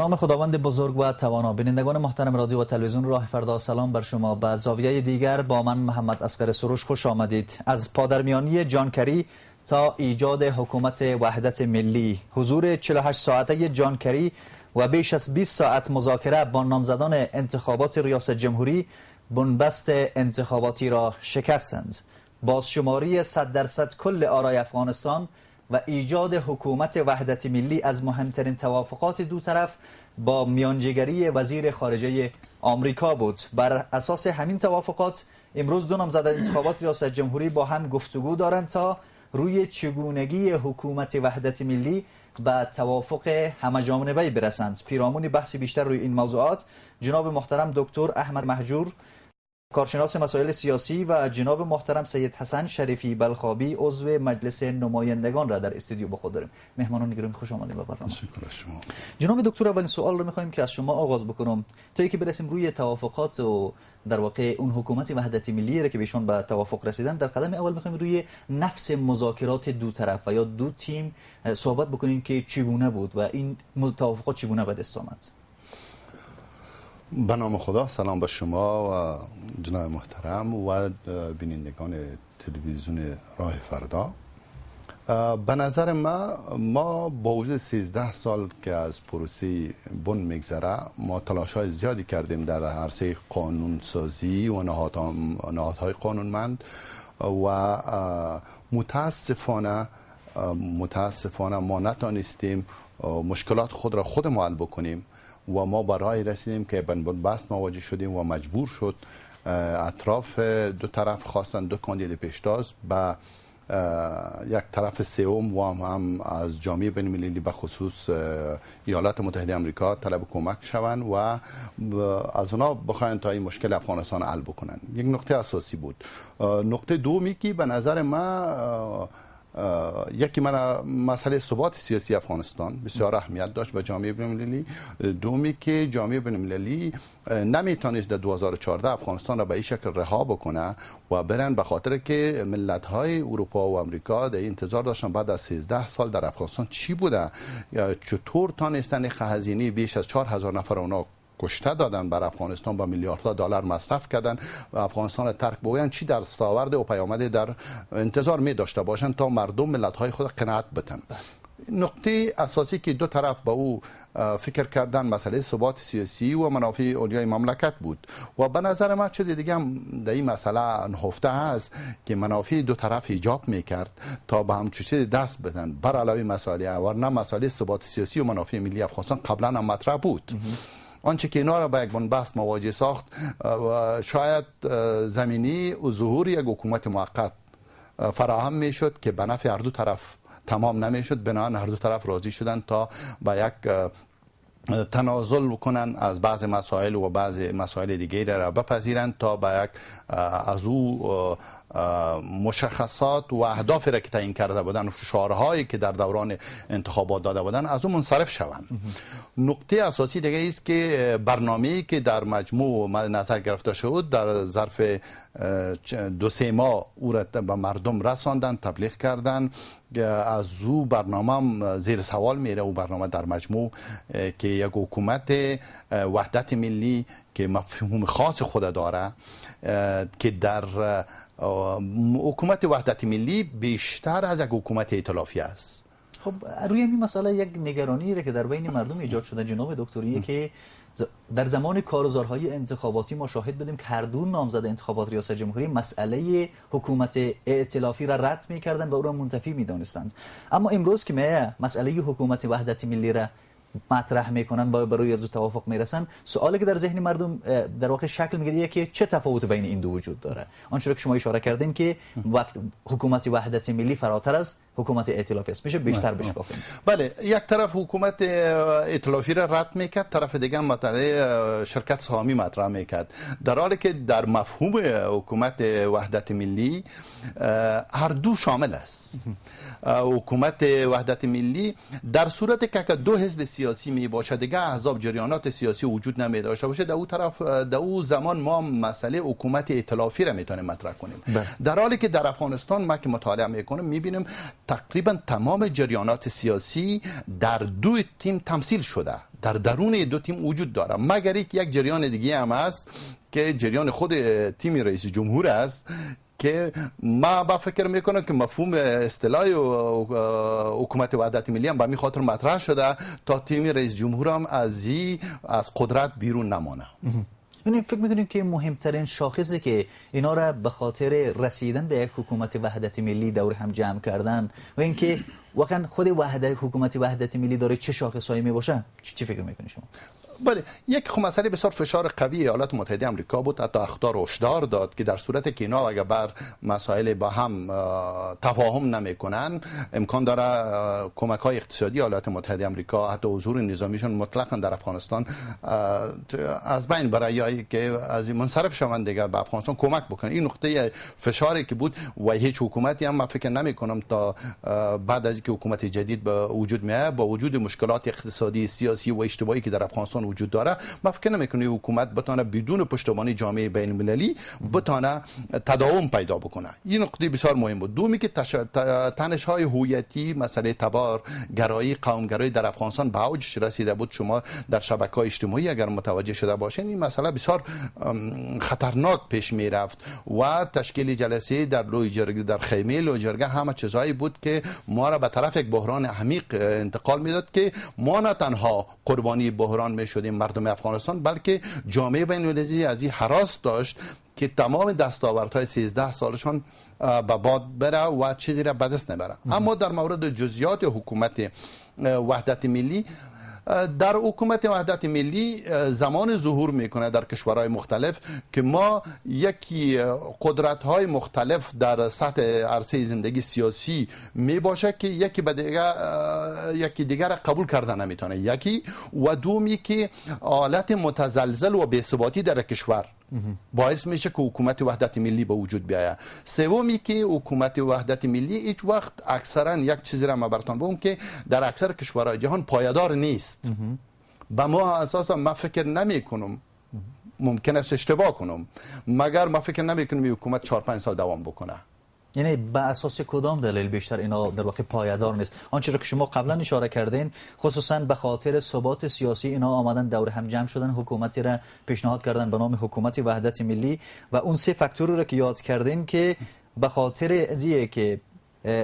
نام خداوند بزرگ و توانا. بینندگان محترم رادیو و تلویزیون راه فردا، سلام بر شما. به زاویه دیگر با من محمد اصغر سروش خوش آمدید. از پادرمیانی جان کری تا ایجاد حکومت وحدت ملی، حضور 48 ساعته جان کری و بیش از 20 ساعت مذاکره با نامزدان انتخابات ریاست جمهوری بنبست انتخاباتی را شکستند. بازشماری 100% کل آرای افغانستان و ایجاد حکومت وحدت ملی از مهمترین توافقات دو طرف با میانجیگری وزیر خارجه آمریکا بود. بر اساس همین توافقات امروز دو نامزد انتخابات ریاست جمهوری با هم گفتگو دارند تا روی چگونگی حکومت وحدت ملی به توافق همه‌جانبه‌ای برسند. پیرامون بحث بیشتر روی این موضوعات جناب محترم دکتر احمد مهجور، کارشناس مسائل سیاسی، و جناب محترم سید حسن شریفی بلخابی، عضو مجلس نمایندگان را در استودیو با خود داریم. مهمانان گرامی خوش آمدید به برنامه. شما. جناب دکتر، اولین سوال رو می‌خوایم که از شما آغاز بکنم تا اینکه برسیم روی توافقات و در واقع اون حکومت وحدت ملی را که بهشون به توافق رسیدن. در قدم اول می‌خوایم روی نفس مذاکرات دو طرف و یا دو تیم صحبت بکنیم که چگونه بود و این توافقات چگونه به دست آمد. به نام خدا، سلام به شما و جناب محترم و بینندگان تلویزیون راه فردا. به نظر ما با وجود 13 سال که از پروسه بن میگذره، ما تلاش‌های زیادی کردیم در عرصه قانونسازی و نهادهای قانونمند و متاسفانه ما نتانستیم مشکلات خود را خود حل بکنیم و ما برای رسیدیم که بنبست مواجه شدیم و مجبور شد اطراف دو طرف خواستن دو کاندید پیشتاز به یک طرف سوم و هم از جامعه بین‌المللی به خصوص ایالات متحده آمریکا طلب کمک شوند و از اونا بخواین تا این مشکل افغانستان حل بکنن. یک نقطه اساسی بود. نقطه دومی که به نظر ما یکی مسئله ثبات سیاسی افغانستان بسیار اهمیت داشت و جامعه بین‌المللی. دومی که جامعه بین‌المللی نمیتونست در 2014 افغانستان را به این شکل رها بکنه و برن، به خاطر که ملت‌های اروپا و آمریکا در انتظار داشتن بعد از 13 سال در افغانستان چی بوده، چطور تانستن هزینه بیش از 4000 نفر اونا کشته دادن بر افغانستان، با میلیاردها دلار مصرف کردن و افغانستان را ترک بگوین، چی دستاورد و پیامد در انتظار می داشته باشند تا مردم ملت‌های خود قناعت بدن. نقطه اساسی که دو طرف با او فکر کردن مسئله ثبات سیاسی و منافع اولیای مملکت بود و به نظر من چه دیگه هم در این مسئله نهفته هست که منافع دو طرف ایجاب میکرد تا به هم چیزی دست بدن بر علاوه مسائل ورنه مسئله ثبات سیاسی و منافع ملی افغانستان قبلا هم مطرح بود. آنچه که اینا را با یک بنبست مواجه ساخت و شاید زمینی و ظهور یک حکومت موقت فراهم میشد که به نفع هر دو طرف تمام نمیشد. بنابراین هر دو طرف راضی شدند تا با یک تنازل بکنن از بعض مسائل و بعض مسائل دیگری را بپذیرند تا با یک از او مشخصات و اهدافی را که تعیین کرده بودن، شعارهایی که در دوران انتخابات داده بودن، از اون منصرف شوند. نقطه اساسی دیگه است که برنامه‌ای که در مجموع مد نظر گرفته شد در ظرف 2-3 ماه او را به مردم رساندن، تبلیغ کردن. از او برنامه زیر سوال میره و برنامه در مجموع که یک حکومت وحدت ملی که مفهوم خاص خود داره، که در حکومت وحدت ملی بیشتر از یک حکومت ائتلافی است. خب روی این مسئله یک نگرانی که در بین مردم ایجاد شده جناب دکتریه که در زمان کارزارهای انتخاباتی ما شاهد بودیم که هر دو نامزد انتخابات ریاست جمهوری مسئله حکومت ائتلافی را رد می‌کردند و او را منتفی می‌دانستند، اما امروز که مسئله حکومت وحدت ملی را مطرح میکنن با برای از توافق میرسن، سوالی که در ذهن مردم در واقع شکل میگیره که چه تفاوت بین این دو وجود داره. آنچه که شما اشاره کردین که وقت حکومت وحدت ملی فراتر از حکومت ائتلافی است، میشه بیشتر بشکافیم. بله، یک طرف حکومت ائتلافی را رد میکرد، طرف دیگه مسئله شرکت سهامی مطرح میکرد، در حالی که در مفهوم حکومت وحدت ملی هر دو شامل است. حکومت وحدت ملی در صورتی که دو حزب سیاسی می باشه، دیگه احزاب جریانات سیاسی وجود نمی داشته باشه، در اون طرف در اون زمان ما مسئله حکومت ائتلافی را میتونیم مطرح کنیم. در حالی که در افغانستان ما که مطالعه میکنیم میبینیم تقریبا تمام جریانات سیاسی در دو تیم تمثیل شده، در درون دو تیم وجود داره، مگر یک جریان دیگه هم هست که جریان خود تیم رئیس جمهور است که ما با فکر میکنم که مفهوم اصطلاح حکومت وحدت ملی هم به می خاطر مطرح شده تا تیم رئیس جمهور هم از قدرت بیرون نمانه. یعنی فکر میکنیم که مهمترین شاخصی که اینا را به خاطر رسیدن به یک حکومت وحدت ملی دور هم جمع کردن و اینکه واقعا خود حکومت وحدت ملی داره چه شاخصایی می باشه، چی فکر میکنید شما؟ بله، یک مسئله بسیار فشار قوی ایالات متحده آمریکا بود، حتی اخطار هشدار داد که در صورت که اینا اگر بر مسائل با هم تفاهم نمیکنن امکان داره کمک های اقتصادی ایالات متحده آمریکا حتی حضور نظامیشون مطلقا در افغانستان از بین بره یا که از منصرف شوند دیگر به افغانستان کمک بکنن. این نقطه فشاری که بود و هیچ حکومتی هم من فکر نمی کنم تا بعد از اینکه حکومت جدید به وجود میاد با وجود مشکلات اقتصادی، سیاسی و اجتماعی که در افغانستان وجود داره ما فکر نمی‌کنم حکومت بتونه بدون پشتیبانی جامعه بین المللی بتونه تداوم پیدا بکنه. این نکته بسیار مهم بود. دومی که تنش‌های هویتی، مسئله تبار گرایی، قوم گرایی در افغانستان به اوجش رسیده بود. شما در شبکه‌های اجتماعی اگر متوجه شده باشین این مسئله بسیار خطرناک پیش میرفت و تشکیل جلسه در لوی جرگه در خیمه لوی جرگه همه چیزایی بود که ما را به طرف یک بحران عمیق انتقال میداد که ما نه تنها قربانی بحران میشدیم مردم افغانستان بلکه جامعه بین المللی از این هراس داشت که تمام دستاوردهای 13 سالشان به باد بره و چیزی را به دست نبره. اما در مورد جزئیات حکومت وحدت ملی، در حکومت وحدت ملی زمان ظهور میکنه در کشورهای مختلف که ما یکی قدرت‌های مختلف در سطح عرصه زندگی سیاسی میباشه که یکی دیگر قبول کرده نمیتونه، یکی و دومی که حالت متزلزل و بی‌ثباتی در کشور باعث میشه که حکومت وحدت ملی به وجود بیاید. سومی که حکومت وحدت ملی هیچ وقت اکثرا یک چیزی را ما براتون بگم که در اکثر کشورهای جهان پایدار نیست. به ما اساسا ما فکر نمی کنم، ممکن است اشتباه کنم، مگر ما فکر نمی کنم حکومت 4-5 سال دوام بکنه. یعنی به اساس کدام دلیل بیشتر اینا در واقع پایدار نیست؟ آنچه را که شما قبلا اشاره کردین خصوصا به خاطر ثبات سیاسی اینا آمدن دور هم جمع شدن حکومتی را پیشنهاد کردن به نام حکومت وحدت ملی و اون سه فاکتور را که یاد کردین که به خاطر ازیه که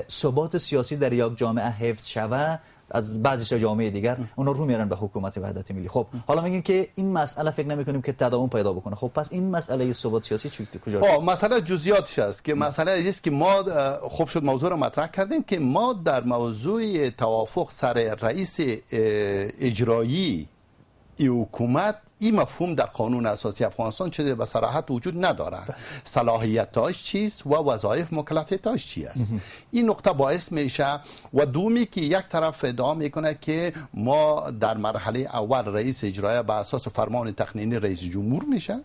ثبات سیاسی در یک جامعه حفظ شود از بعضی جامعه دیگر اونا رو میارن به حکومت وحدت ملی. خب حالا میگین که این مسئله فکر نمی‌کنیم که تداوم پیدا بکنه. خب پس این مسئله ثبات سیاسی کجاست؟ مسئله جزئیاتش است که مسئله است که ما خوب شد موضوع رو مطرح کردیم که ما در موضوع توافق سر رئیس اجرایی حکومت این مفهوم در قانون اساسی افغانستان چیزی به صراحت وجود نداره. صلاحیتاش چیست و وظایف مکلفیتاش چی است. این نقطه باعث میشه و دومی که یک طرف ادعا میکنه که ما در مرحله اول رئیس اجرایی به اساس فرمان تقنینی رئیس جمهور میشه،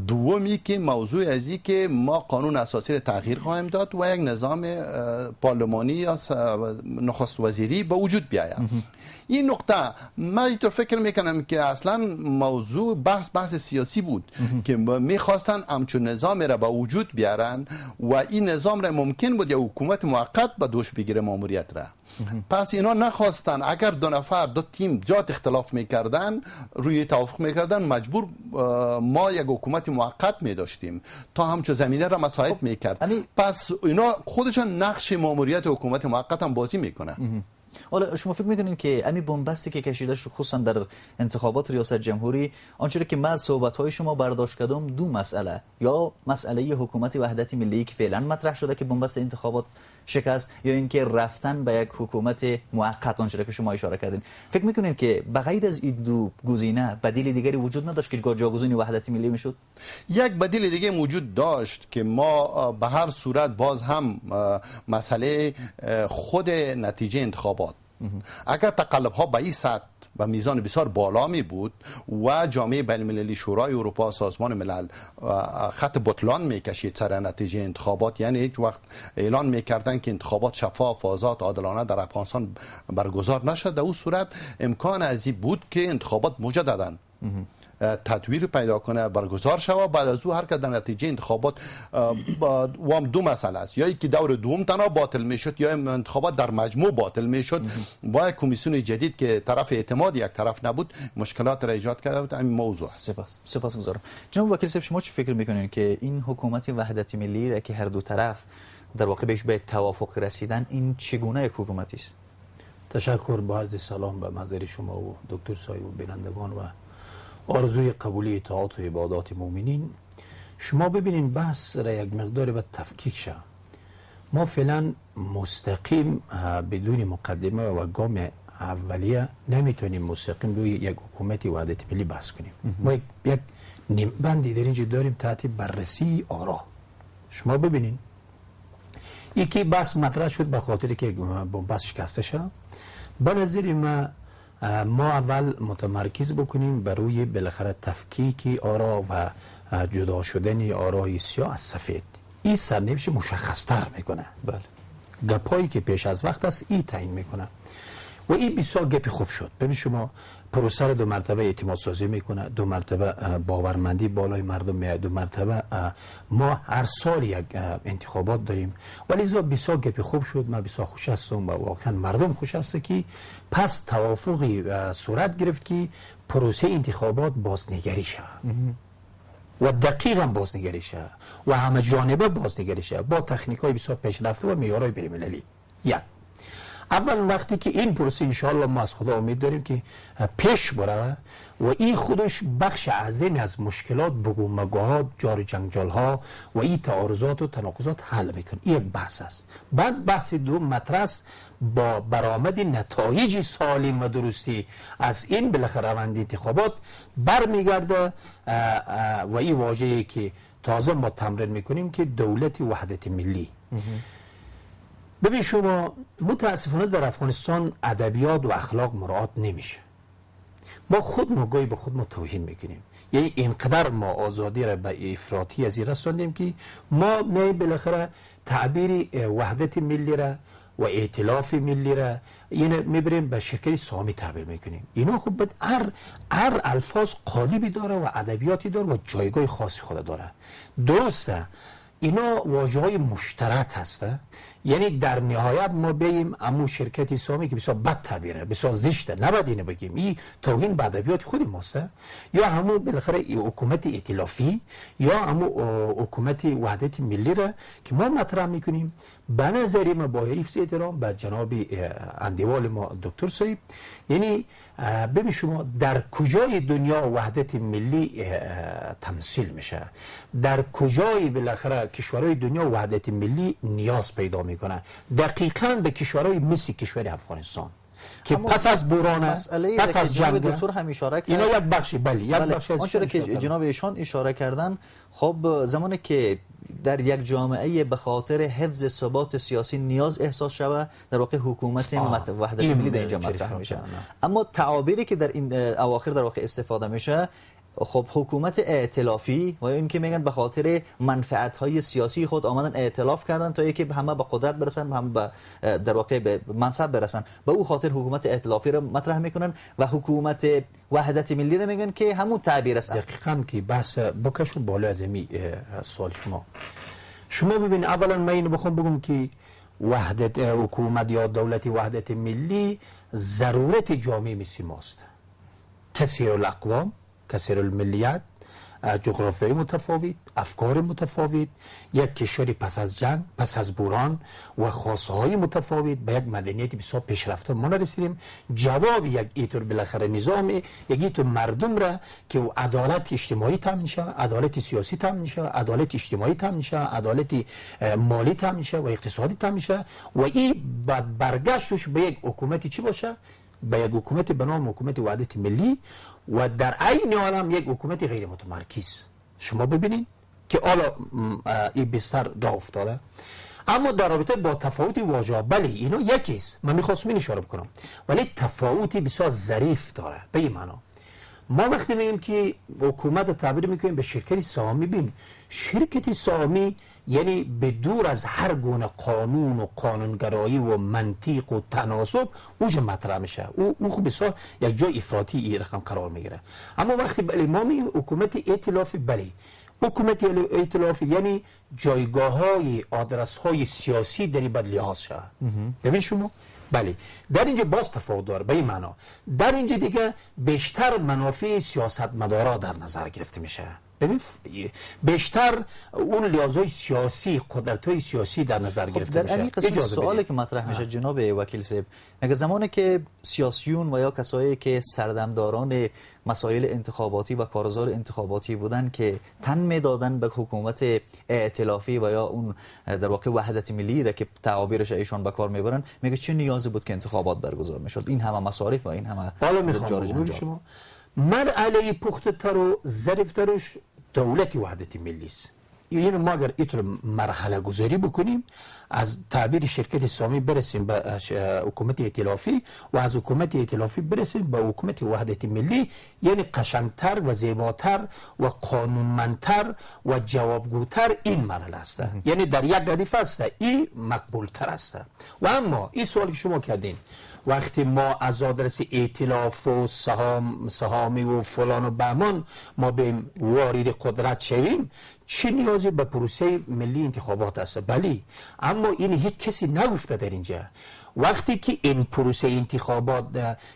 دومی که موضوع ازی که ما قانون اساسی را تغییر خواهیم داد و یک نظام پارلمانی یا نخست وزیری به وجود بیاید. این نقطه من اینطور فکر میکنم که اصلا موضوع بحث سیاسی بود که میخواستن همچون نظام را به وجود بیارن و این نظام را ممکن بود یا حکومت موقت به دوش بگیره ماموریت را. پس اینا نخواستن اگر دو تیم جات اختلاف میکردن روی توافق میکردن مجبور ما یک حکومت موقت میداشتیم تا همچون زمینه را مساعد میکرد. پس اینا خودشان نقش ماموریت حکومت موقت هم بازی میکنه. حالا شما فکر میکنین که امی بنبستی که کشیده شد خصوصا در انتخابات ریاست جمهوری آنچه که من از صحبت‌های شما برداشت کردم دو مسئله، یا مسئله حکومت وحدت ملی که فعلا مطرح شده که بنبست انتخابات شکست، یا اینکه رفتن به یک حکومت موقت آنچه که شما اشاره کردین. فکر میکنین که بغیر از این دو گزینه بدیل دیگری وجود نداشت که جاگزین وحدت ملی میشد؟ یک بدیل دیگه وجود داشت که ما به هر صورت باز هم مسئله خود نتیجه انتخابات اگر تقلب ها به این سطح و میزان بسیار بالا می بود و جامعه بین المللی، شورای اروپا، سازمان ملل خط بطلان میکشید سر نتیجه انتخابات، یعنی هیچ وقت اعلان میکردن که انتخابات شفاف، آزاد، عادلانه در افغانستان برگزار نشد، در اون صورت امکان ازی بود که انتخابات مجددا تدویر پیدا کنه، برگزار شود. بعد از او هر که در نتیجه انتخابات وام دو مسئله است، یا که دور دوم تنها باطل میشد یا انتخابات در مجموع باطل میشد. با کمیسیون جدید که طرف اعتماد یک طرف نبود مشکلات را ایجاد کرده بود. این موضوع است. سپاسگزارم. جناب وکیل صاحب، شما چه فکر میکنین که این حکومت وحدت ملی را که هر دو طرف در واقع بهش به توافق رسیدن، این چگونه یک حکومتی است؟ تشکر، با عرض سلام به محضر شما و دکتر صاحب و بینندگان و آرزوی قبولی اطاعت و عبادات مؤمنین. شما ببینین بحث را یک مقدار به تفکیک شه. ما فعلا مستقیم بدون مقدمه و گام اولیه نمیتونیم مستقیم روی یک حکومت وحدت ملی بحث کنیم. ما یک نیمبندی در اینجا داریم تحت بررسی آرا. شما ببینین یکی بحث مطرح شد به خاطر که بنبست شکسته شد. به نظر ما اول متمرکز بکنیم بر روی بالاخره تفکیک آرا و جدا شدن آرای سیاه از سفید. این سرنوشت مشخص‌تر میکنه. بله. گپایی که پیش از وقت است این تعیین میکنه و این بسیار گپی خوب شد. ببین شما پروسه رو 2 مرتبه اعتماد سازی میکنه، 2 مرتبه باورمندی بالای مردم میاد، 2 مرتبه ما هر سال یک انتخابات داریم. ولی بسیار گپی خوب شد. من بسیار خوش هستم و واقعا مردم خوش هست که پس توافقی صورت گرفت که پروسه انتخابات بازنگری شد و دقیقا بازنگری شد و همه جانبه بازنگری شد با تکنیک‌های بسیار پیشرفته و معیارهای بین‌المللی. اول وقتی که این پروسه انشاءالله ما از خدا امید داریم که پیش بره و این خودش بخش عظیمی از مشکلات، بگو مگوها، جار جنجال ها و این تعارضات و تناقضات حل میکنه. این یک بحث است. بعد بحث دوم مطرح است با برآمد نتایج سالم و درستی از این بالاخره روند انتخابات برمیگرده و این واژه‌ای که تازه ما تمرین میکنیم که دولت وحدت ملی. ببین شما متاسفانه در افغانستان ادبیات و اخلاق مراعات نمیشه. ما خود گاهی به خود توهین میکنیم. یعنی اینقدر ما آزادی را به افراطی از این رساندیم که ما بالاخره تعبیر وحدت ملی را و ائتلاف ملی را یعنی میبریم به شکل سامی تعبیر میکنیم. اینا خب هر الفاظ قالبی داره و ادبیاتی داره و جایگاه خاصی خود داره. درسته اینا واژه‌های مشترک هسته. یعنی در نهایت ما بگیم امو شرکت سامی که بسیار بد تعبیره، بسیار زشته، نباید اینو بگیم، این توهین به ادبیات خود ماسته. یا همون بالاخره حکومت ائتلافی یا همون حکومت وحدت ملی را که ما مطرح میکنیم، به نظر ما با حفظ احترام به جناب اندیوال ما دکتر صاحب، یعنی ببین شما در کجای دنیا وحدت ملی تمثیل میشه، در کجای بالاخره کشورهای دنیا وحدت ملی نیاز پیدا میکنه؟ دقیقاً به کشورهای مثل کشور افغانستان که پس از بوران، پس از جنگ، دکتر هم اشاره کرد اینا یک بخشی یک بخشی از آنچه که جناب ایشان اشاره کردن. خب زمانی که در یک جامعه به خاطر حفظ ثبات سیاسی نیاز احساس شود، در واقع حکومت وحدت ملی در اینجا مطرح میشه. اما تعابیری که در این اواخر در واقع استفاده میشه، خب حکومت ائتلافی و این که میگن به خاطر منفعت‌های سیاسی خود آمدن ائتلاف کردن تا اینکه همه به قدرت برسن، همه به در واقع به منصب برسن، به او خاطر حکومت ائتلافی رو مطرح میکنن و حکومت وحدت ملی رو میگن که همون تعبیر است. دقیقاً که بحث بکشون بالا از این سوال شما ببین، اولا من اینو بخوام بگم که وحدت حکومت یا دولت وحدت ملی ضرورت جامعه مثل ماست. کثیر الاقوام، کثیر الملیت، جغرافیای متفاوت، افکار متفاوت، یک کشوری پس از جنگ، پس از بوران و خواستهای متفاوت به یک مدنیت بسیار پیشرفته ما نرسیدیم. جواب یک اینطور بالاخره نظام، یک اینطور مردم را که عدالت اجتماعی تامین شود، عدالت سیاسی تامین شود، عدالت اجتماعی تامین شود، عدالت مالی تامین شود و اقتصادی تامین شود و این بعد برگشتش به یک حکومتی چی باشه؟ به یک حکومت به نام حکومت وحدت ملی و در عین عالم یک حکومت غیر متمرکز. شما ببینید که حالا این بستر جا افتاده. اما در رابطه با تفاوت واژه، بله اینا یکیست، من میخواستم این اشاره بکنم، ولی تفاوتی بسیار ظریف داره. به این معنا ما وقتی میگیم که حکومت تعبیر میکنیم به شرکت سهامی، بین شرکت سهامی یعنی به دور از هر گونه قانون و قانونگرایی و منطق و تناسب اوج مطرح میشه. او خب بسیار یک جای افراطی این رقم قرار میگیره. اما وقتی بله ما میگیم حکومت ائتلافی، بله حکومت ائتلافی یعنی جایگاه های آدرس های سیاسی در این باید لحاظ شد. ببین شما بله در اینجا باز تفاوت داره. به این معنا در اینجا دیگه بیشتر منافع سیاستمدارا در نظر گرفته میشه. ببین بیشتر اون لحاظهای سیاسی، قدرت‌های سیاسی در نظر گرفته میشه. در این قسمت سوالی که مطرح میشه جناب وکیل صاحب، مگه زمانی که سیاسیون و یا کسایی که سردمداران مسائل انتخاباتی و کارزار انتخاباتی بودن که تن میدادن به حکومت ائتلافی و یا اون در واقع وحدت ملی را که تعابیرش ایشان به کار میبرن، میگه چه نیازی بود که انتخابات برگزار میشد؟ این همه مصارف و این همه حالا میخوام شما مرحله پخته تر و ظریف ترش دولت وحدت ملی است. یعنی ما اگر اینطور مرحله گذاری بکنیم از تعبیر شرکت سهامی برسیم به حکومت ائتلافی و از حکومت ائتلافی برسیم به حکومت وحدت ملی، یعنی قشنگتر و زیباتر و قانونمندتر و جوابگوتر این مرحله است. یعنی در یک ردیف است این مقبولتر است. و اما این سوال که شما کردین وقتی ما از آدرس ائتلاف و سهامی و فلان و بهمان ما به وارد قدرت شویم، چه نیازی به پروسه ملی انتخابات است؟ بله، اما این هیچ کسی نگفته در اینجا. وقتی که این پروسه انتخابات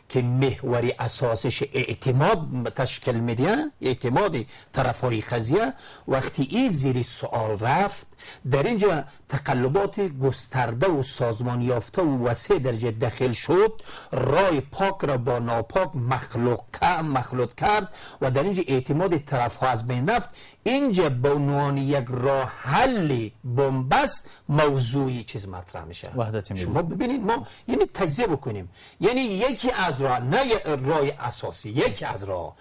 که محور اساسش اعتماد تشکیل میده، اعتماد طرفهای قضیه، وقتی این زیر سوال رفت، در اینجا تقلبات گسترده و سازمان یافته و وسیع درجه داخل شد، رای پاک را با ناپاک مخلوط کرد و در اینجا اعتماد طرفها از بین رفت. اینجا به عنوان یک راه حل بنبست موضوعی چیز مطرح میشه. وحدت ملی. شما ببینید ما یعنی تجزیه بکنیم، یعنی یکی از راه، نه راه اساسی، یکی از راه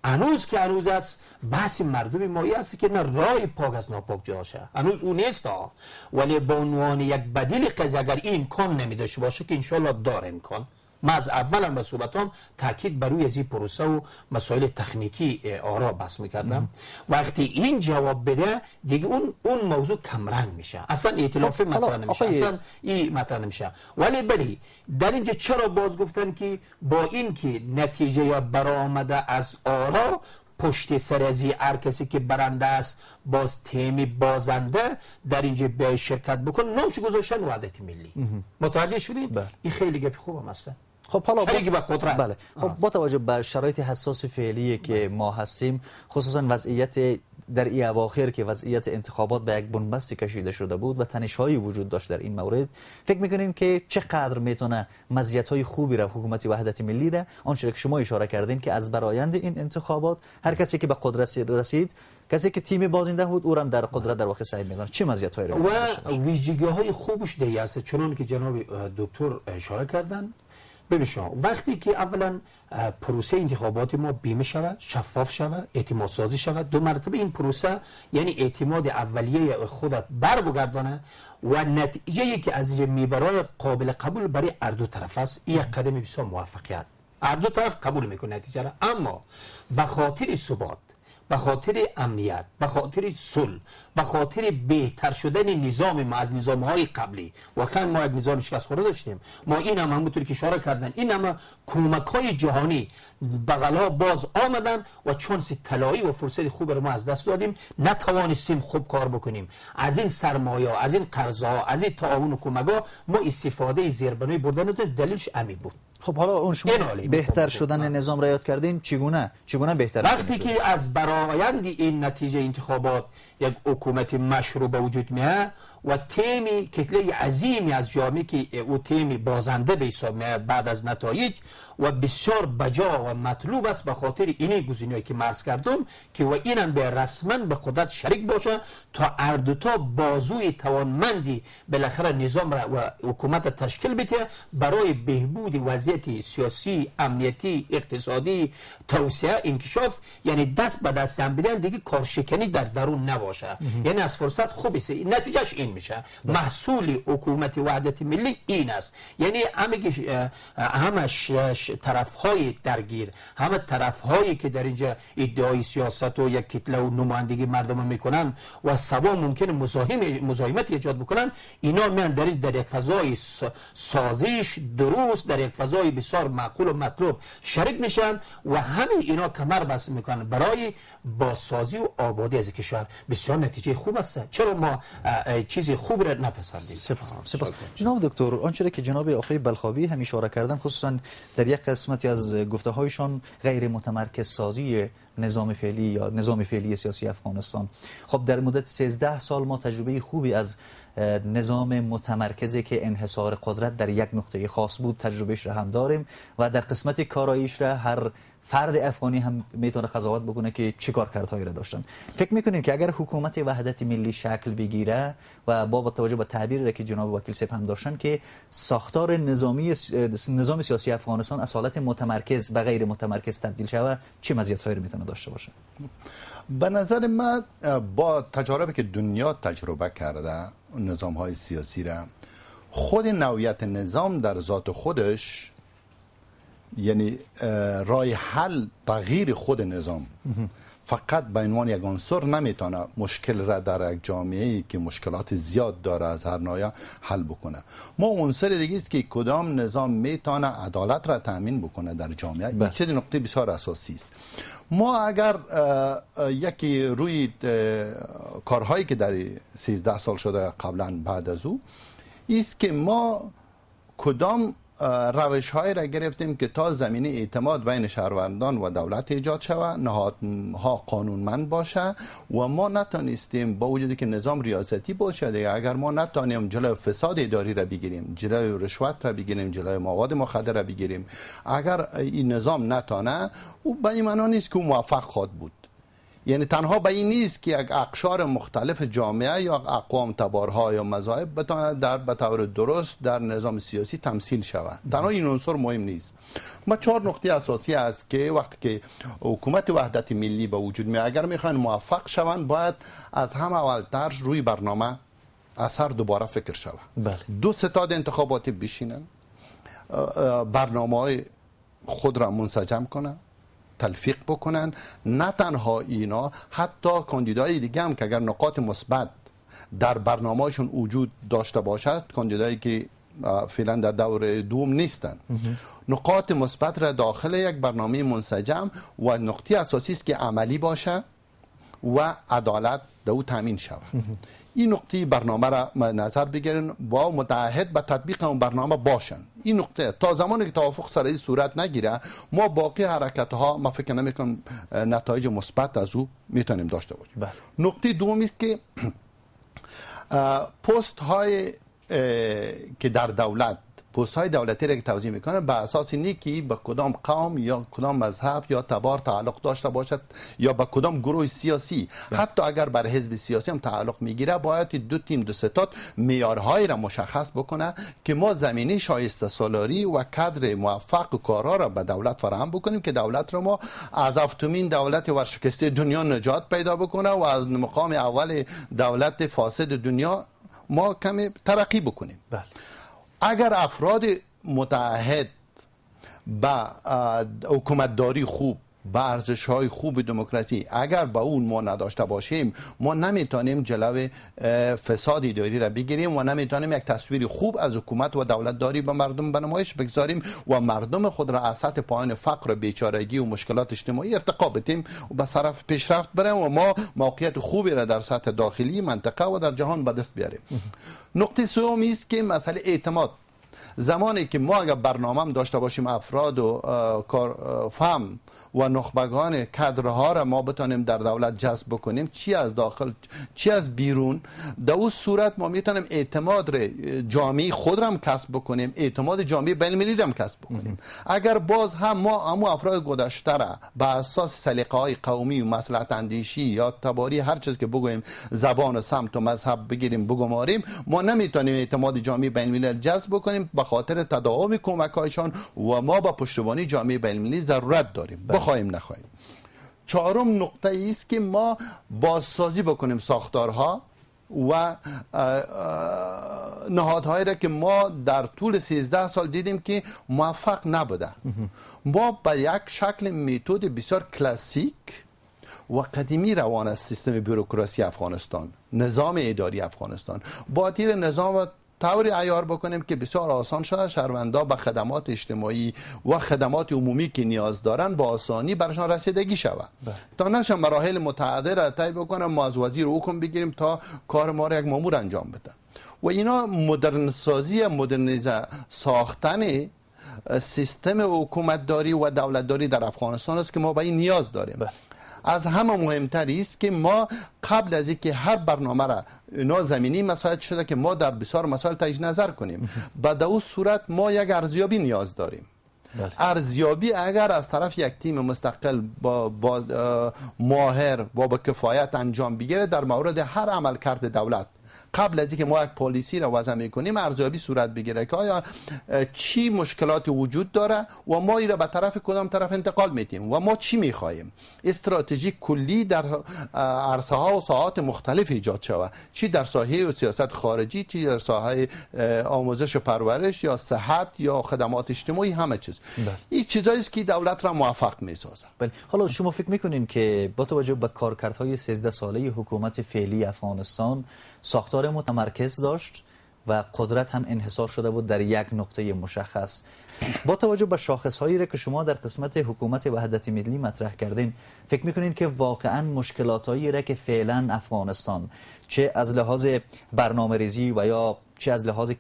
هنوز که هنوز است بحث مردم مایی است که نه رای پاک از ناپاک جاشه، هنوز اون نیست ها. ولی به عنوان یک بدیل قضیه اگر این امکان نمیداشته باشه که انشالله داره امکان، من از اولم به صحبتام تاکید بر روی از این پروسه و مسائل تکنیکی آرا بحث میکردم. وقتی این جواب بده دیگه اون موضوع کمرنگ میشه، اصلا ائتلاف مطرح نمیشه، اصلا این مطرح نمیشه. ولی بلی در اینجا چرا باز گفتن که با این که نتیجه یا برآمده از آرا پشت سر از هر کسی که برنده است باز تیمی بازنده در اینجا به شرکت بکن، نامش گذاشتن وحدت ملی. متوجه شدید؟ این خیلی گپ خوبم است. خب حالا بله. خب با توجه به شرایط حساس فعلی که ما هستیم، خصوصا وضعیت در این اواخر که وضعیت انتخابات به یک بنبستی کشیده شده بود و تنش‌هایی وجود داشت در این مورد، فکر می‌کنین که چقدر میتونه مزیت‌های خوبی را حکومت وحدت ملی را، آنچه که شما اشاره کردین که از برآیند این انتخابات هر کسی که به قدرت رسید، کسی که تیم بازنده بود او را در قدرت در واقع سعی می‌کنه، چه مزیت‌هایی را و ویژگی‌های خوبش دیگه است، چون که جناب دکتر اشاره کردن. ببین شما وقتی که اولا پروسه انتخابات ما بیمه شود، شفاف شود، اعتماد سازی شود، دو مرتبه این پروسه یعنی اعتماد اولیه خودت بر بگردانه و نتیجه که از اینجا میبرای قابل قبول برای هر دو طرف است، این یک قدم بسیار موفقیت، هر دو طرف قبول میکنه نتیجه را. اما به خاطر ثبات، به خاطر امنیت، به خاطر صلح، به خاطر بهتر شدن نظام ما از نظام‌های قبلی، واقعا ما یک نظام شکست خورده داشتیم. ما این هم همونطور که اشاره کردن این هم کمک‌های جهانی بغلا باز آمدن و چانس طلایی و فرصت خوب رو ما از دست دادیم، نتوانستیم خوب کار بکنیم. از این سرمایه، از این قرض‌ها، از این تعاون و کمک‌ها ما استفاده زیربنای بردن دلیلش همین بود. خب حالا اون شما بهتر شدن نظام را یاد کردین، چگونه بهتر وقتی که از برآیند این نتیجه انتخابات یک حکومت مشروع به وجود میاد و تیمی کتله عظیمی از جامعه که او تیمی بازنده به حساب میاد بعد از نتایج و بسیار بجا و مطلوب است به خاطر اینی گزینه‌ای که مرز کردم که و اینم به رسما به قدرت شریک باشه تا هر دو تا بازوی توانمندی بالاخره نظام را و حکومت تشکیل بده برای بهبود وضعیت سیاسی، امنیتی، اقتصادی، توسعه، انکشاف، یعنی دست به دست هم بدن دیگه کارشکنی در درون نباشه. یعنی از فرصت خوبی است. نتیجهش این تعیین میشه. محصول حکومت وحدت ملی این است، یعنی همه طرفهای درگیر، همه طرفهایی که در اینجا ادعای سیاست و یک کتله و نمایندگی مردم میکنن و سبا ممکنه مزاحمت ایجاد بکنن، اینا میان در یک فضای سازش درست، در یک فضای بسیار معقول و مطلوب شریک میشن و همین اینا کمر بست میکنن برای بازسازی و آبادی از کشور. بسیار نتیجه خوب است. چرا ما چیزی خوب را نپسندیم؟ سپاس. جناب دکتر، آنچه که جناب آقای بلخابی هم اشاره کردن، خصوصا در یک قسمتی از گفته هایشان غیر متمرکز سازی نظام فعلی یا نظام فعلی سیاسی افغانستان. خب در مدت 13 سال ما تجربه خوبی از نظام متمرکزی که انحصار قدرت در یک نقطه خاص بود تجربهش را هم داریم و در قسمت کاراییش را هر فرد افغانی هم میتونه قضاوت بکنه که چه کارکردهایی را داشتن. فکر میکنین که اگر حکومت وحدت ملی شکل بگیره و با توجه به تعبیری را که جناب وکیل صاحب هم داشتن که ساختار نظام سیاسی افغانستان از حالت متمرکز و غیر متمرکز تبدیل شود، چه مزیت‌هایی رو میتونه داشته باشه؟ به نظر من با تجاربی که دنیا تجربه کرده نظام‌های سیاسی را، خود نوعیت نظام در ذات خودش، یعنی راه حل تغییر خود نظام فقط به عنوان یک عنصر نمیتونه مشکل را در یک جامعه‌ای که مشکلات زیاد داره از هر نوع حل بکنه. ما عنصر دیگه است که کدام نظام میتونه عدالت را تامین بکنه در جامعه. این چه نکته بسیار اساسی است. ما اگر یکی روی کارهایی که در 13 سال شده قبلا بعد از او است که ما کدام روش های را گرفتیم که تا زمینه اعتماد بین شهروندان و دولت ایجاد شود، نهادها قانونمند باشه و ما نتانستیم با وجودی که نظام ریاستی باشه دیگه، اگر ما نتانیم جلوی فساد اداری را بگیریم، جلوی رشوت را بگیریم، جلوی مواد مخدر را بگیریم، اگر این نظام نتانه، او به این معنی نیست که موفق خواهد بود. یعنی تنها به این نیست که یک اقشار مختلف جامعه یا اقوام، تبارها یا مذاهب بتواند به طور درست در نظام سیاسی تمثیل شود. تنها این عنصر مهم نیست. ما 4 نقطه اساسی است که وقتی که حکومت وحدت ملی به وجود میاد، اگر میخواین موفق شوند باید از همه اولتر روی برنامه اثر دوباره فکر شود. بله. 2 ستاد انتخاباتی بشینن، برنامه‌های خود را منسجم کنن، تلفیق بکنن. نه تنها اینا، حتی کاندیدای دیگه هم که اگر نقاط مثبت در برنامه‌شون وجود داشته باشد، کاندیدایی که فعلا در دور دوم نیستن، نقاط مثبت را داخل یک برنامه منسجم و نقطه اساسی است که عملی باشه و عدالت در او تامین شود. این نقطه برنامه را نظر بگیرن و متعهد به تطبیق اون برنامه باشن. این نقطه تا زمانی که توافق سر این صورت نگیره، ما باقی حرکت ها ما فکر نمی‌کنم نتایج مثبت از او میتونیم داشته باشیم. نقطه دومی است که پست های که در دولت، پست های دولتی را که توزیع میکنه به اساس اینه که به کدام قوم یا کدام مذهب یا تبار تعلق داشته باشد یا به کدام گروه سیاسی، حتی اگر بر حزب سیاسی هم تعلق میگیره، باید 2 تیم 2 ستاد معیارهای را مشخص بکنه که ما زمینه شایسته سالاری و کادر موفق و کارا را به دولت فراهم بکنیم که دولت را ما از 7مین دولت ورشکسته دنیا نجات پیدا بکنه و از مقام اول دولت فاسد دنیا ما کمی ترقی بکنیم. بله. اگر افراد متعهد به حکومتداری خوب، به ارزش‌های خوب دموکراسی، اگر به اون ما نداشته باشیم، ما نمیتونیم جلوی فساد اداری را بگیریم و نمیتونیم یک تصویر خوب از حکومت و دولتداری به مردم به نمایش بگذاریم و مردم خود را از سطح پایین فقر و بیچارگی و مشکلات اجتماعی ارتقا بدیم و به طرف پیشرفت بریم و ما موقعیت خوبی را در سطح داخلی منطقه و در جهان به دست بیاریم. نقطه سومی است که مسئله اعتماد. زمانی که ما اگر برنامه داشته باشیم، افراد و کارفهم و نخبگان کادرها را ما بتونیم در دولت جذب بکنیم، چی از داخل چی از بیرون، در اون صورت ما میتونیم اعتماد جامعه خود را هم کسب بکنیم، اعتماد جامعه بین المللی را هم کسب بکنیم. اگر باز هم ما همو افراد گذشته را به اساس سلیقه‌های قومی و مصلحت اندیشی یا تباری هر چیز که بگویم، زبان و سمت و مذهب بگیریم بگماریم، ما نمیتونیم اعتماد جامعه بین المللی جذب بکنیم به خاطر تداوم کمک‌هایشان و ما با پشتیبانی جامعه بین المللی ضرورت داریم، بخوایم نخواهیم. 4م نقطه است که ما بازسازی بکنیم ساختارها و نهادهایی را که ما در طول 13 سال دیدیم که موفق نبوده. ما به یک شکل متد بسیار کلاسیک و قدیمی روان است سیستم بوروکراسی افغانستان، نظام اداری افغانستان. با تیر نظام طوری عیار بکنیم که بسیار آسان شده شهروندا به خدمات اجتماعی و خدمات عمومی که نیاز دارن با آسانی برشان رسیدگی شود. تا نشه مراحل متعدد را طی بکنیم، ما از وزیر حکم بگیریم تا کار ما را یک مامور انجام بده. و اینا مدرن سازی، ساختن سیستم حکومتداری و دولتداری در افغانستان است که ما به این نیاز داریم. از همه مهمتر است که ما قبل از اینکه هر برنامه را اینا زمینی مسائل شده که ما در بسیار مسائل تجدید نظر کنیم، به اون صورت ما یک ارزیابی نیاز داریم. ارزیابی اگر از طرف یک تیم مستقل با ماهر و با کفایت انجام بگیره در مورد هر عملکرد دولت، قبل از اینکه ما یک پالیسی را وضع میکنیم ارزیابی صورت بگیره که آیا چی مشکلات وجود داره و ما این را به طرف کدام طرف انتقال میدیم و ما چی میخواهیم. استراتژی کلی در عرصه ها و ساحات مختلف ایجاد شود، چی در ساحه سیاست خارجی، چی در ساحه آموزش و پرورش یا صحت یا خدمات اجتماعی، همه چیز. این چیزایی است که دولت را موفق میسازه. بله. حالا شما فکر میکنین که با توجه به کارکردهای 13 ساله حکومت فعلی افغانستان ساختار متمرکز داشت و قدرت هم انحصار شده بود در یک نقطه مشخص، با توجه به شاخصهایی را که شما در قسمت حکومت وحدت ملی مطرح کردین، فکر میکنین که واقعا مشکلاتایی را که فعلا افغانستان چه از لحاظ برنامه‌ریزی و یا چه از لحاظ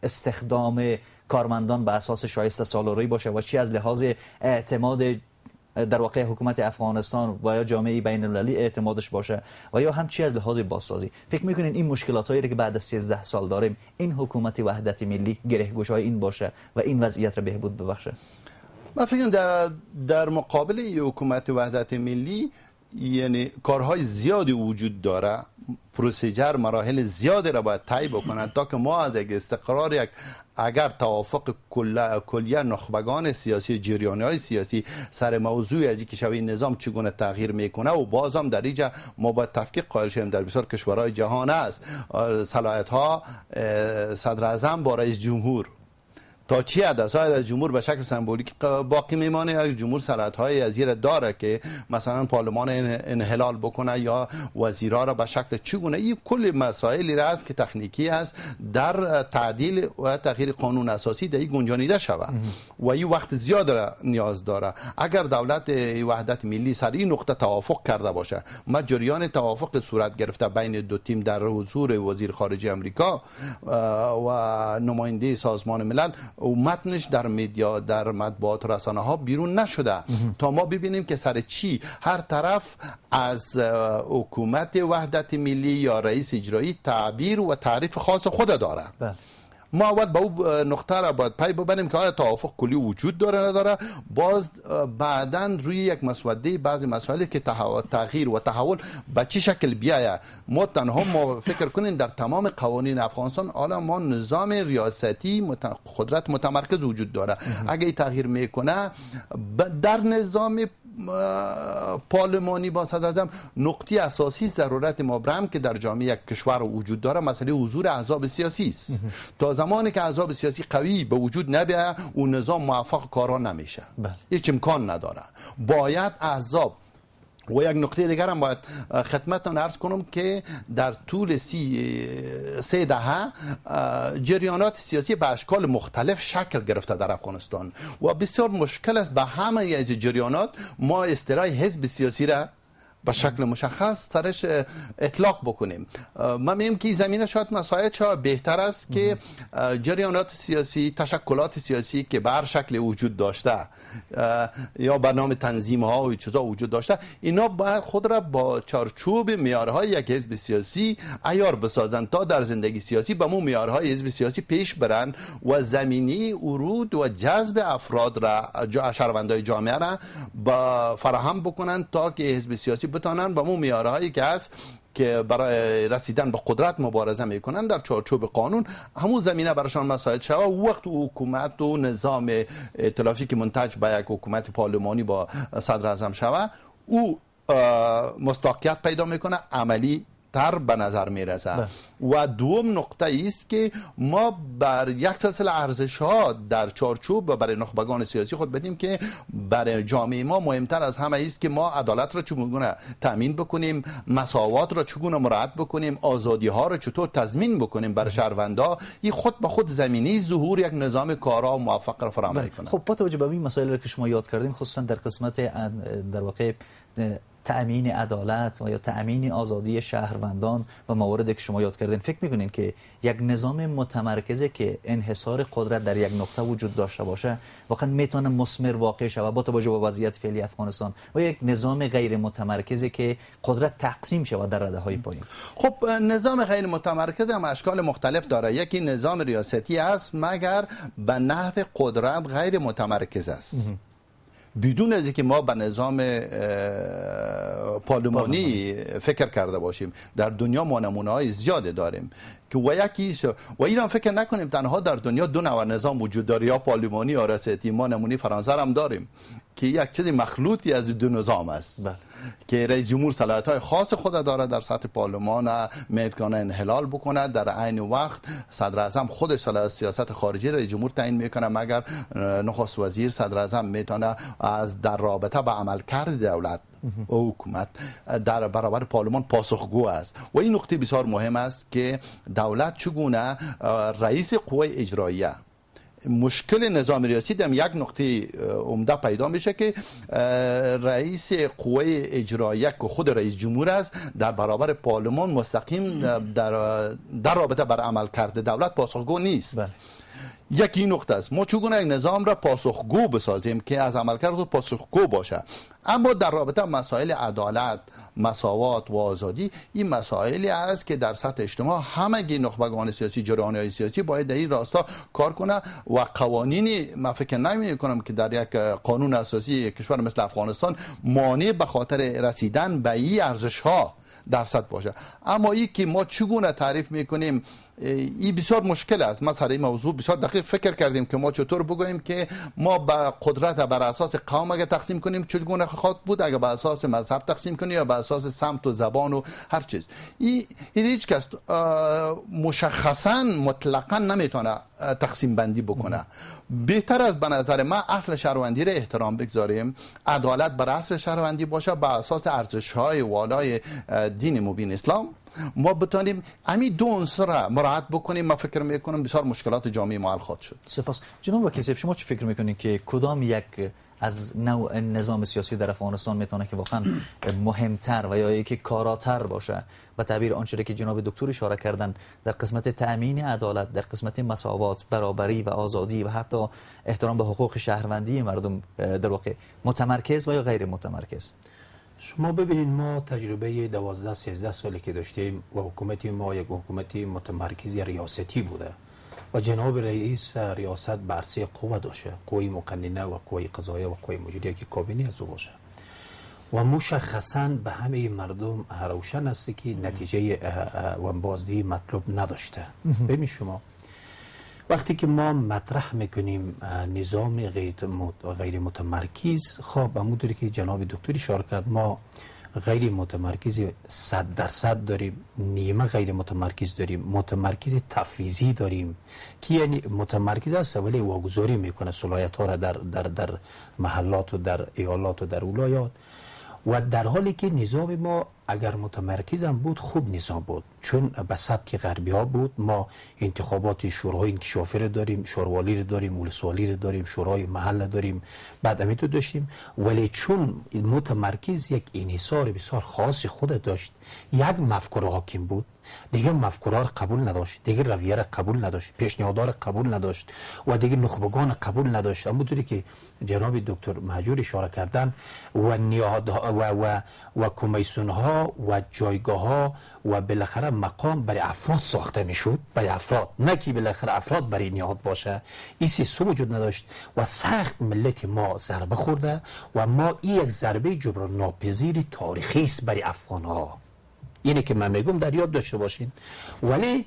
استخدام کارمندان به اساس شایسته سالاری باشه و چه از لحاظ اعتماد در واقع حکومت افغانستان و یا جامعه بین المللی اعتمادش باشه و یا هم چی از لحاظ بازسازی، فکر میکنین این مشکلاتایی که بعد از 13 سال داریم این حکومت وحدت ملی گره‌گشای این باشه و این وضعیت را بهبود ببخشه؟ من فکر در مقابل حکومت وحدت ملی یعنی کارهای زیادی وجود داره، پروسیجر مراحل زیادی را باید طی بکنند تا که ما از یک استقرار اگر توافق کلیه نخبگان سیاسی، جریان‌های سیاسی سر موضوع از اینکه شوی نظام چگونه تغییر میکنه و بازم در اینجا ما باید تفکیک قائل شیم. در بسیار کشورهای جهان است صلاحیت‌ها صدر اعظم با رئیس جمهور تا چی حد است؟ رئیس جمهور به شکل سمبولیک باقی میمانه، یک جمهور صلاحیت‌های ازیر داره که مثلا پارلمان انحلال بکنه یا وزیرا را به شکل چگونه. این کل مسائلی را است که تکنیکی است در تعدیل و تغییر قانون اساسی در این گنجانیده شود و این وقت زیاد را نیاز داره. اگر دولت وحدت ملی سر این نقطه توافق کرده باشه، ما جریان توافق صورت گرفته بین دو تیم در حضور وزیر خارجه امریکا و نماینده سازمان ملل و متنش در مدیا، در مطبوعات و رسانه ها بیرون نشده تا ما ببینیم که سر چی هر طرف از حکومت وحدت ملی یا رئیس اجرایی تعبیر و تعریف خاص خود داره. ما اول به اون نقطه را باید پی ببریم که آیا توافق کلی وجود داره نداره، باز بعداً روی یک مسوده بعضی مسائلی که تغییر و تحول به چه شکل بیاید. ما تنها فکر کنیم در تمام قوانین افغانستان حالا ما نظام ریاستی قدرت متمرکز وجود داره، اگه این تغییر میکنه در نظام پارلمانی با صدر اعظم نقطه اساسی ضرورت مبرم که در جامعه یک کشور وجود داره مسئله حضور احزاب سیاسی است. تا زمانی که احزاب سیاسی قوی به وجود نبیه اون نظام موفق کارا نمیشه، هیچ امکان نداره. باید احزاب و یک نکته دیگر هم باید خدمتتان عرض کنم که در طول 3 دهه جریانات سیاسی به اشکال مختلف شکل گرفته در افغانستان و بسیار مشکل است به همه از جریانات ما اصطلاح حزب سیاسی را به شکل مشخص سرش اطلاق بکنیم. من میگم که این زمینه شاید مساعد شاید بهتر است که جریانات سیاسی، تشکلات سیاسی که بر شکل وجود داشته یا به نام تنظیم ها و چیزا وجود داشته، اینا باید خود را با چارچوب معیارهای یک حزب سیاسی عیار بسازند تا در زندگی سیاسی به مو معیارهای حزب سیاسی پیش برن و زمینی ورود و جذب افراد را، شهروندای جامعه را فراهم بکنند تا که حزب سیاسی بتانن به مو معیارهایی که هست که برای رسیدن به قدرت مبارزه میکنن در چارچوب قانون همون زمینه براشان مساعد شود. وقت حکومت و نظام ائتلافی که منتج به یک حکومت پارلمانی با صدر اعظم شود او مصداقیت پیدا میکنه، عملی تر به نظر میرسه. و دوم نقطه است که ما بر یک سلسله ارزش ها در چارچوب برای نخبگان سیاسی خود بدیم که برای جامعه ما مهمتر از همه است که ما عدالت را چگونه تامین بکنیم، مساوات را چگونه مراعات بکنیم، آزادی ها را چطور تضمین بکنیم برای شهروندا. این خود به خود زمینه ظهور یک نظام کارا و موفق را فراهم میکنه. خب با توجه به این مسائل که شما یاد کردین، خصوصا در قسمت در واقع تأمین عدالت و یا تأمین آزادی شهروندان و مواردی که شما یاد کردین، فکر میکنین که یک نظام متمرکزه که انحصار قدرت در یک نقطه وجود داشته باشه واقعا میتونه مثمر واقع شه با توجه به وضعیت فعلی افغانستان، و یک نظام غیر متمرکزه که قدرت تقسیم شه در رده‌های پایین؟ خب نظام غیر متمرکز هم اشکال مختلف داره. یکی نظام ریاستی است مگر به نحو قدرت غیر متمرکز است. بدون از اینکه ما به نظام پارلمانی فکر کرده باشیم، در دنیا ما نمونه‌های زیاده داریم که و ایران فکر نکنیم تنها در دنیا دو نوع نظام وجود داره، یا پارلمانی یا ریاستی. ما نمونه فرانسه هم داریم که یک چیز مخلوطی از دو نظام است که رئیس جمهور صلاحیت‌های خاص خود داره در سطح پارلمان میتونه انحلال بکنه، در عین وقت صدر اعظم خودش صلاحیت سیاست خارجی رئیس جمهور تعیین میکنه، مگر نخست وزیر صدر اعظم میتونه از در رابطه با عملکرد دولت و حکومت در برابر پارلمان پاسخگو است. و این نکته بسیار مهم است که دولت چگونه رئیس قوه اجراییه. مشکل نظام ریاستی در یک نقطه عمده پیدا میشه که رئیس قوه اجراییه که خود رئیس جمهور است در برابر پارلمان مستقیم در رابطه بر عمل کرده دولت پاسخگو نیست. یکی نقطه است. ما چگونه یک نظام را پاسخگو بسازیم که از عملکرد خود پاسخگو باشه. اما در رابطه مسائل عدالت، مساوات و آزادی، این مسائلی است که در سطح اجتماع همگی نخبگان سیاسی، جریان‌های سیاسی باید در این راستا کار کنه و قوانینی ما فکر نمی کنم که در یک قانون اساسی کشور مثل افغانستان مانع به خاطر رسیدن به این ارزش‌ها در سطح باشه. اما این که ما چگونه تعریف میکنیم این بسیار مشکل است. ما سر این موضوع بسیار دقیق فکر کردیم که ما چطور بگوییم که ما با قدرت بر اساس قوم اگه تقسیم کنیم چگونه خواهد بود، اگه بر اساس مذهب تقسیم کنیم یا بر اساس سمت و زبان و هر چیز. این هیچ کس مشخصا مطلقا نمیتونه تقسیم بندی بکنه. بهتر است به نظر من اصل شهروندی را احترام بگذاریم، عدالت بر اصل شهروندی باشه، بر اساس ارزش‌های والای دین مبین اسلام ما بتونیم همین دو عنصر را مراعات بکنیم. ما فکر میکنم بسیار مشکلات جامعه ما حل خواهد شد. سپاس. جناب وکیل صاحب، شما چه فکر میکنید که کدام یک از نوع نظام سیاسی در افغانستان میتونه که واقعا مهمتر و یا یکی کاراتر باشه؟ به تعبیر آنچه که جناب دکتر اشاره کردن در قسمت تأمین عدالت، در قسمت مساوات، برابری و آزادی و حتی احترام به حقوق شهروندی مردم، در واقع متمرکز و یا غیر متمرکز؟ شما ببینید ما تجربه 12-13 سالی که داشتیم و حکومت ما یک حکومت متمرکز ریاستی بوده و جناب رئیس ریاست برسی قوه داشته، قوه مقننه و قوه قضاییه و قوه مجریه که کابینه از او باشه و مشخصا به همه مردم روشن است که نتیجه و بازدهی مطلوب نداشته. ببین شما وقتی که ما مطرح میکنیم نظام غیر متمرکز، خب همونطوری که جناب دکتر اشاره کرد ما غیر متمرکز 100% داریم، نیمه غیر متمرکز داریم، متمرکز تفویضی داریم که یعنی متمرکز است ولی واگذاری میکنه صلاحیت ها را در محلات و در ایالات و در ولایات. و در حالی که نظام ما اگر متمرکز هم بود خوب نظام بود، چون به سبک غربی ها بود. ما انتخابات شورای انکشافی رو داریم، شوروالی رو داریم، ولسوالی رو داریم، شورای محل داریم، بعد همین تو داشتیم. ولی چون متمرکز یک انحصار بسیار خاص خود داشت، یک مفکوره حاکم بود، دیگه مفکوره را قبول نداشت، دیگه رویه را قبول نداشت، پیشنهادها را قبول نداشت و دیگه نخبگان قبول نداشت. همونطوری که جناب دکتر مهجور اشاره کردن و نیادها و کمیسیون ها و جایگاه ها و بالاخره مقام برای افراد ساخته میشد، برای افراد، نه که بالاخره افراد برای نیاد باشه. این سیستم وجود نداشت و سخت ملت ما ضربه خورده و ما این یک ضربه جبران ناپذیر تاریخی است برای افغان ها. اینه که من میگم در یاد داشته باشین. ولی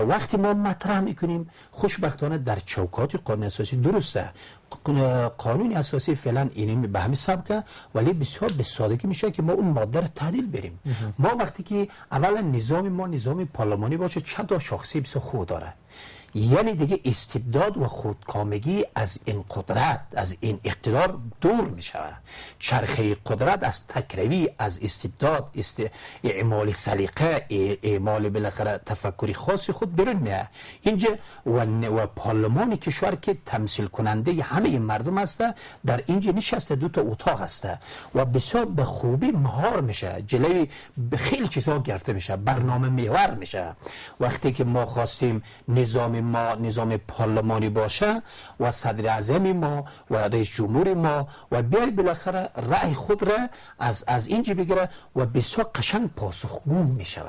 وقتی ما مطرح میکنیم خوشبختانه در چوکات قانون اساسی درسته، قانون اساسی فعلا اینی به همین سبکه، ولی بسیار به سادگی میشه که ما اون ماده رو تعدیل بریم. ما وقتی که اولا نظام ما نظام پارلمانی باشه چند تا شاخصه بسیار خوب داره، یعنی دیگه استبداد و خودکامگی از این قدرت از این اقتدار دور میشه. چرخه قدرت از تکروی، از استبداد، اعمال سلیقه، اعمال بالاخره تفکری خاصی خود بیرون میاد. اینجا و پارلمان کشور که تمثیل کننده همه مردم هسته، در اینجا نشسته، دو تا اتاق هسته و بسیار به خوبی مهار میشه، جلوی خیلی چیزا گرفته میشه، برنامه محور میشه. وقتی که ما خواستیم نظام پارلمانی باشه و صدر اعظم ما و رئیس جمهور ما و بیای بالاخره رأی خود را از اینجا بگیره و بسیار قشنگ پاسخگو میشه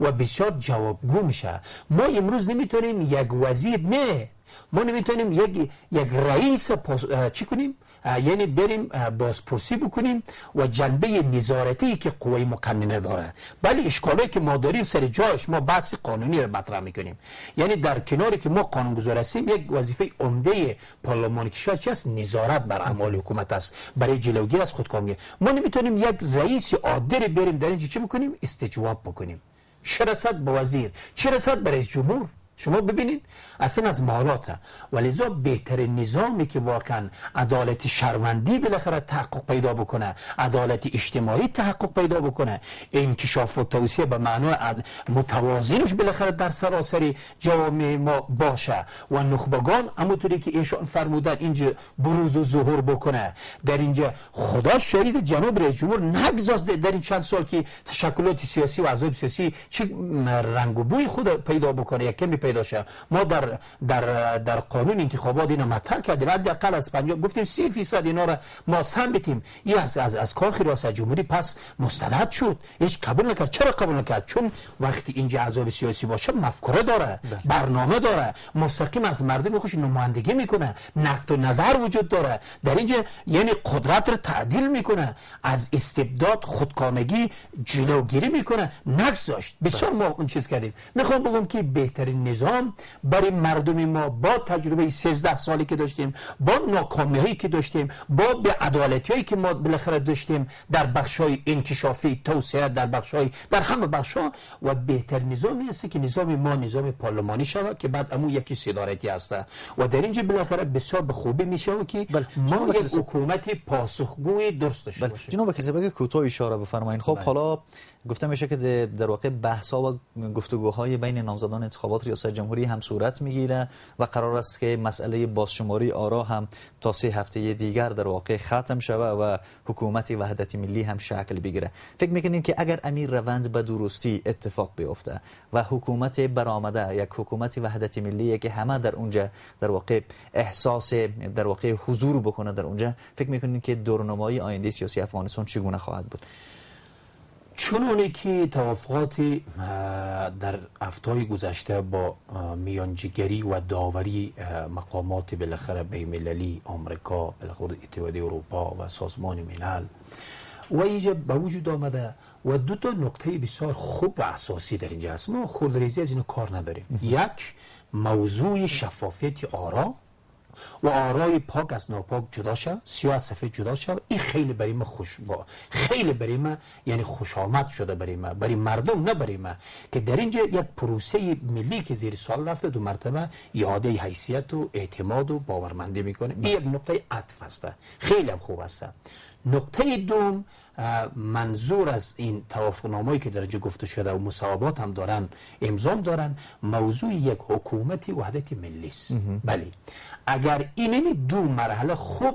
و بسیار جوابگو میشه. ما امروز نمیتونیم یک وزیر، نه، ما نمیتونیم یک رئیس چی کنیم، یعنی بریم بازپرسی بکنیم و جنبه نظارتی که قوه مقننه داره. بله اشکالی که ما داریم سر جایش، ما بحث قانونی رو مطرح میکنیم. یعنی در کناری که ما قانونگذار هستیم، یک وظیفه عمده پارلمان کشور چی است؟ نظارت بر اعمال حکومت است، برای جلوگیری از خودکامگی. ما نمیتونیم یک رئیس عادی بریم در اینجا چی بکنیم؟ استجواب بکنیم. چه رسد به وزیر، چه رسد به رئیس جمهور؟ شما ببینید اصلا از مالات. ولذا بهترین نظامی که واقعا عدالت شهروندی بالاخره تحقق پیدا بکنه، عدالت اجتماعی تحقق پیدا بکنه، انکشاف و توسعه به معنای متوازنش بالاخره در سراسر جوامع ما باشه و نخبگان همونطوری که ایشان فرمودن اینجا بروز و ظهور بکنه. در اینجا خدا شهید جناب رئیس جمهور نگذاشت در این چند سال که تشکلات سیاسی و احزاب سیاسی چه رنگ و بوی خود پیدا بکنه، یک کمی پیدا شه. ما در قانون انتخابات اینو مطرح کردیم، حداقل از 50 گفتیم 30% اینا را ما سهم بدیم. این از کاخ ریاست جمهوری پس مستند شد، هیچ قبول نکرد. چرا قبول نکرد؟ چون وقتی اینجا احزاب سیاسی باشه مفکوره داره، برنامه داره، مستقیم از مردم خودش نمایندگی میکنه، نقد و نظر وجود داره در اینجا، یعنی قدرت رو تعدیل میکنه، از استبداد خودکامگی جلوگیری میکنه. نگذاشت. بسیار ما اون چیز کردیم. میخوام بگم که بهترین نظام برای مردم ما با تجربه 13 سالی که داشتیم، با ناکامی‌هایی که داشتیم، با بی‌عدالتی‌هایی که ما بالاخره داشتیم در بخش‌های انکشافی، توسعه، در همه بخش‌ها، و بهتر نظامی است که نظام ما نظام پارلمانی شود که بعد همون یکی صدارتی است و در اینجا بالاخره بسیار به خوبی میشه که ما یک حکومت پاسخگوی درست داشته باشیم. جناب وکیل بگه کوتاه اشاره بفرمایید. خب حالا گفته میشه که در واقع بحث‌ها و گفتگوهای بین نامزدان انتخابات ریاست جمهوری هم صورت میگیره و قرار است که مسئله بازشماری آرا هم تا 3 هفته دیگر در واقع ختم شود و حکومت وحدت ملی هم شکل بگیره. فکر میکنین که اگر امیر روند به درستی اتفاق بیفته و حکومت برآمده، یک حکومت وحدت ملی که همه در اونجا در واقع احساس در واقع حضور بکنه در اونجا، فکر میکنین که دورنمایی آینده سیاسی افغانستان چگونه خواهد بود؟ چونانه که توافقات در هفته‌های گذشته با میانجیگری و داوری مقامات بالاخره بین‌المللی، آمریکا، بالاخره اتحادیه اروپا و سازمان ملل و اینجا به وجود آمده و دو تا نکته بسیار خوب و اساسی در اینجا هست. ما خودریزی از اینو کار نداریم. یک، موضوع شفافیت آرا و آرای پاک از ناپاک جدا شد، سیاه از سفید جدا شد. این خیلی برای ما خیلی برای ما یعنی خوش آمد شده برای ما، برای مردم، نه برای ما، که در اینجا یک پروسه ملی که زیر سوال رفته 2 مرتبه اعاده حیثیت و اعتماد و باورمندی میکنه. این یک نقطه عطف است، خیلی هم خوب است. نقطه دوم، منظور از این توافقنامه‌ای که درجه گفته شده و مصوبات هم دارن، امضا دارن، موضوع یک حکومت وحدت ملی است. بله، اگر این 2 مرحله خوب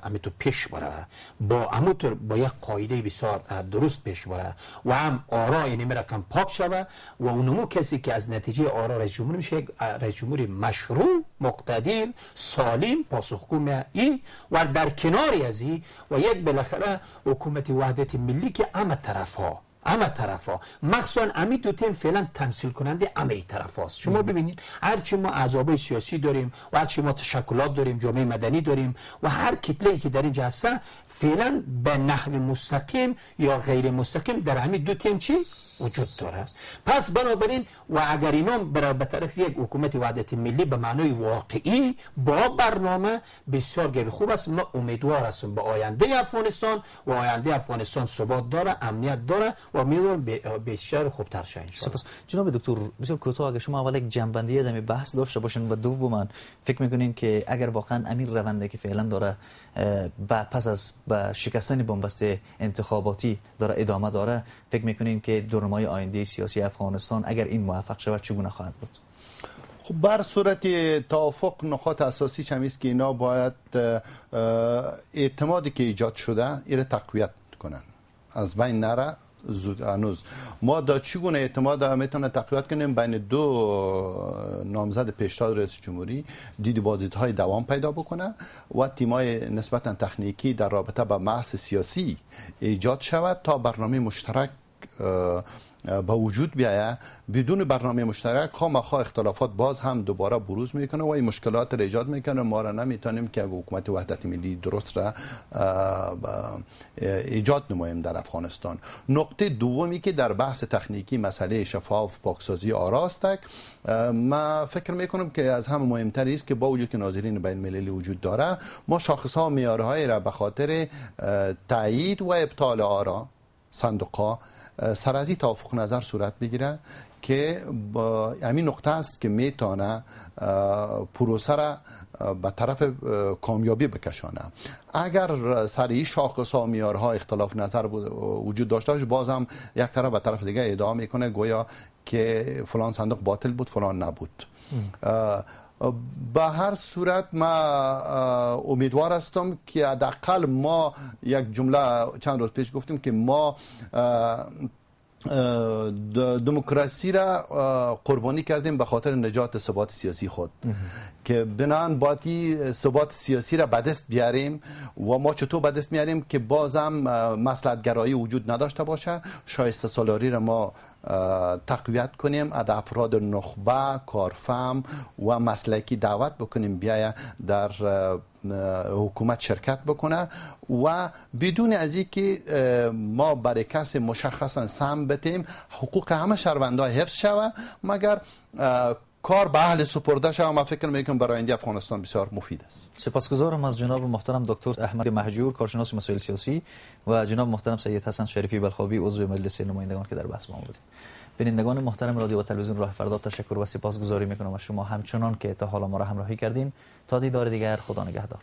همینطور پیش بره، با یک قاعده بسیار درست پیش بره و هم آرا یعنی رقم پاک شود و اونمو کسی که از نتیجه آرا رئیس جمهور میشه، یک رئیس جمهوری مشروع، مقتدر، سالم، پاسخگو ای و در کناری از این و یک بالاخره حکومت وحدت ملی که همه طرف ها همه طرفا، مخصوصا امی دو تیم فعلا تمثیل کننده همه طرفاست. شما ببینید هرچی ما احزاب سیاسی داریم و هرچی ما تشکلات داریم، جامعه مدنی داریم و هر کتله‌ای که در اینجا هست، فعلا به نحو مستقیم یا غیر مستقیم در همین دو تیم چی وجود داره. پس بنابراین و اگر اینا به طرف یک حکومت وحدت ملی به معنای واقعی با برنامه بسیار گپ خوب است. ما امیدوار هستیم به آینده افغانستان و آینده افغانستان ثبات داره، امنیت داره و امیدوارم بسیار خوبتر شه ان شاء الله. سپاس جناب دکتر. بسیار کوتاه اگه شما اول یک جنبندی از همین بحث داشته باشین و دوما فکر میکنین که اگر واقعا امیر رونده که فعلا داره پس از شکستن بنبست انتخاباتی داره ادامه داره، فکر میکنین که دورنمای آینده سیاسی افغانستان اگر این موفق شود چگونه خواهد بود؟ خب بر صورت توافق نقاط اساسی چمی است که اینا باید اعتمادی که ایجاد شده ایره تقویت کنن، از بین نره. زود هنوز ما دا چگونه اعتماد میتونه تقویت کنیم بین دو نامزد پیشنهاد رئیس جمهوری، دید بازدیدهای دوام پیدا بکنه و تیمای نسبتا تکنیکی در رابطه با بحث سیاسی ایجاد شود تا برنامه مشترک با وجود بیاید. بدون برنامه مشترک خامخا اختلافات باز هم دوباره بروز میکنه و این مشکلات را ایجاد میکنه. ما را نمیتونیم که حکومت وحدت ملی درست را ایجاد نماییم در افغانستان. نقطه دومی که در بحث تکنیکی مسئله شفاف پاکسازی آراست، ما فکر میکنم که از همه مهمتر است که با وجود که ناظرین بین المللی وجود داره، ما شاخص ها و معیارهای را به خاطر تایید و ابطال آرا صندوق‌ها سر از این توافق نظر صورت بگیره که همین نقطه است که میتونه پروسه را به طرف کامیابی بکشانه. اگر سر این شاخص ها و معیارها اختلاف نظر وجود داشته باشه، باز هم یک طرف به طرف دیگه ادعا میکنه گویا که فلان صندوق باطل بود فلان نبود. به هر صورت ما امیدوار هستم که حداقل ما یک جمله چند روز پیش گفتیم که ما دموکراسی را قربانی کردیم به خاطر نجات ثبات سیاسی خود که بنان باید ثبات سیاسی را به دست بیاریم و ما چطور به دست میاریم که بازم مصلحت گرایی وجود نداشته باشه. شایسته سالاری را ما تقویت کنیم، از افراد نخبه، کارفهم و مسلکی دعوت بکنیم بیاید در حکومت شرکت بکنه و بدون از اینکه ما برای کسی مشخصا سهم بتیم حقوق همه شهروندان حفظ شود، مگر کار به اهل سپرده شود. ما فکر میکنم برای آینده افغانستان بسیار مفید است. سپاسگزارم از جناب محترم دکتر احمد مهجور، کارشناس مسائل سیاسی، و جناب محترم سید حسن شریفی بلخابی، عضو مجلس نمایندگان که در بحث ما بودید. بینندگان محترم رادیو و تلویزیون راه فردا، تشکر و سپاسگزاری میکنم از شما همچنان که تا حالا ما را همراهی کردین. تا دیدار دیگر، خدا نگهدار.